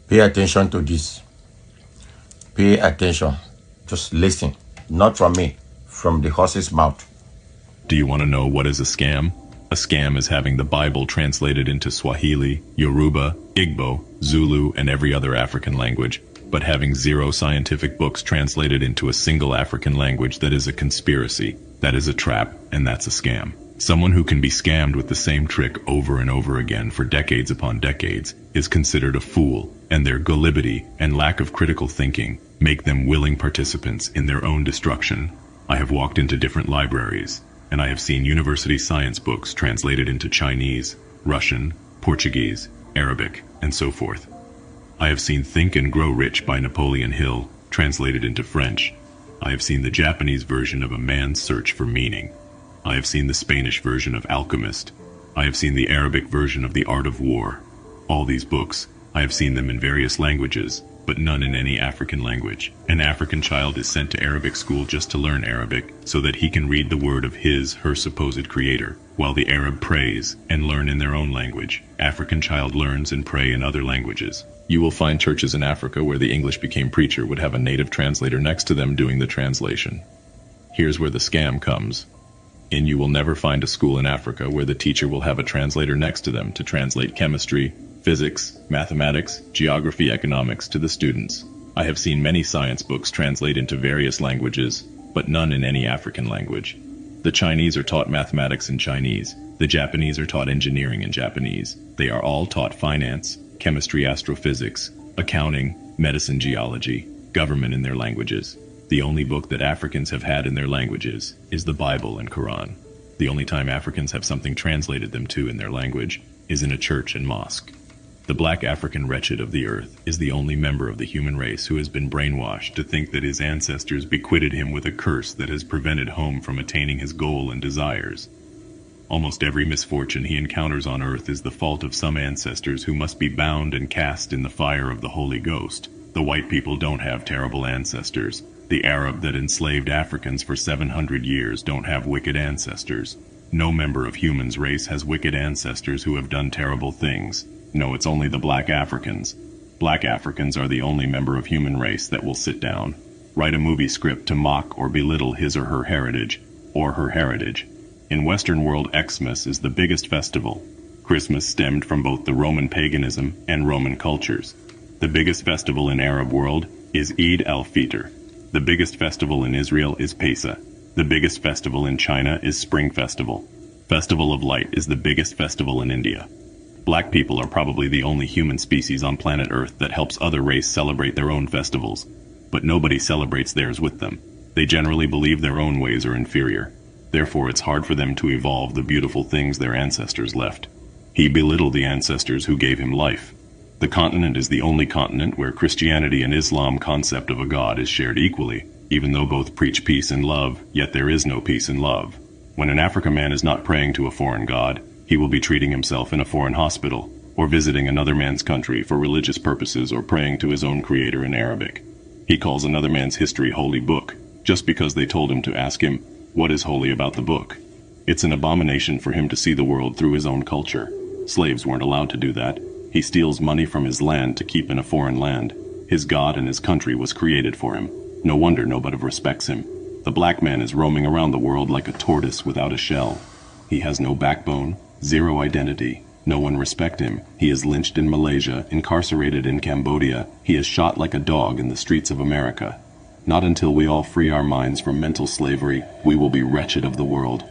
Pay attention to this. Pay attention. Just listen. Not from me, from the horse's mouth. Do you want to know what is a scam? A scam is having the Bible translated into Swahili, Yoruba, Igbo, Zulu, and every other African language, but having 0 scientific books translated into a single African language. That is a conspiracy. That is a trap, and that's a scam. Someone who can be scammed with the same trick over and over again for decades upon decades is considered a fool, and their gullibility and lack of critical thinking make them willing participants in their own destruction. I have walked into different libraries, and I have seen university science books translated into Chinese, Russian, Portuguese, Arabic, and so forth. I have seen Think and Grow Rich by Napoleon Hill translated into French. I have seen the Japanese version of A Man's Search for Meaning. I have seen the Spanish version of Alchemist. I have seen the Arabic version of The Art of War. All these books, I have seen them in various languages, but none in any African language. An African child is sent to Arabic school just to learn Arabic, so that he can read the word of her supposed creator, while the Arab prays and learn in their own language. African child learns and pray in other languages. You will find churches in Africa where the English became preacher would have a native translator next to them doing the translation. Here's where the scam comes. And you will never find a school in Africa where the teacher will have a translator next to them to translate chemistry, physics, mathematics, geography, economics to the students. I have seen many science books translate into various languages, but none in any African language. The Chinese are taught mathematics in Chinese. The Japanese are taught engineering in Japanese. They are all taught finance, chemistry, astrophysics, accounting, medicine, geology, government in their languages. The only book that Africans have had in their languages is the Bible and Quran. The only time Africans have something translated them to in their language is in a church and mosque. The black African wretched of the earth is the only member of the human race who has been brainwashed to think that his ancestors bequeathed him with a curse that has prevented him from attaining his goal and desires. Almost every misfortune he encounters on earth is the fault of some ancestors who must be bound and cast in the fire of the Holy Ghost. The white people don't have terrible ancestors. The Arab that enslaved Africans for 700 years don't have wicked ancestors. No member of human's race has wicked ancestors who have done terrible things. No, it's only the black Africans. Black Africans are the only member of human race that will sit down, write a movie script to mock or belittle his or her heritage, In Western world, Xmas is the biggest festival. Christmas stemmed from both the Roman paganism and Roman cultures. The biggest festival in Arab world is Eid al-Fitr. The biggest festival in Israel is Pesach. The biggest festival in China is Spring Festival. Festival of Light is the biggest festival in India. Black people are probably the only human species on planet Earth that helps other race celebrate their own festivals, but nobody celebrates theirs with them. They generally believe their own ways are inferior. Therefore, it's hard for them to evolve the beautiful things their ancestors left. He belittled the ancestors who gave him life. The continent is the only continent where Christianity and Islam concept of a God is shared equally. Even though both preach peace and love, yet there is no peace and love. When an African man is not praying to a foreign God, he will be treating himself in a foreign hospital, or visiting another man's country for religious purposes, or praying to his own creator in Arabic. He calls another man's history holy book, just because they told him to ask him, what is holy about the book? It's an abomination for him to see the world through his own culture. Slaves weren't allowed to do that. He steals money from his land to keep in a foreign land. His God and his country was created for him. No wonder nobody respects him. The black man is roaming around the world like a tortoise without a shell. He has no backbone, zero identity. No one respects him. He is lynched in Malaysia, incarcerated in Cambodia. He is shot like a dog in the streets of America. Not until we all free our minds from mental slavery, we will be wretched of the world.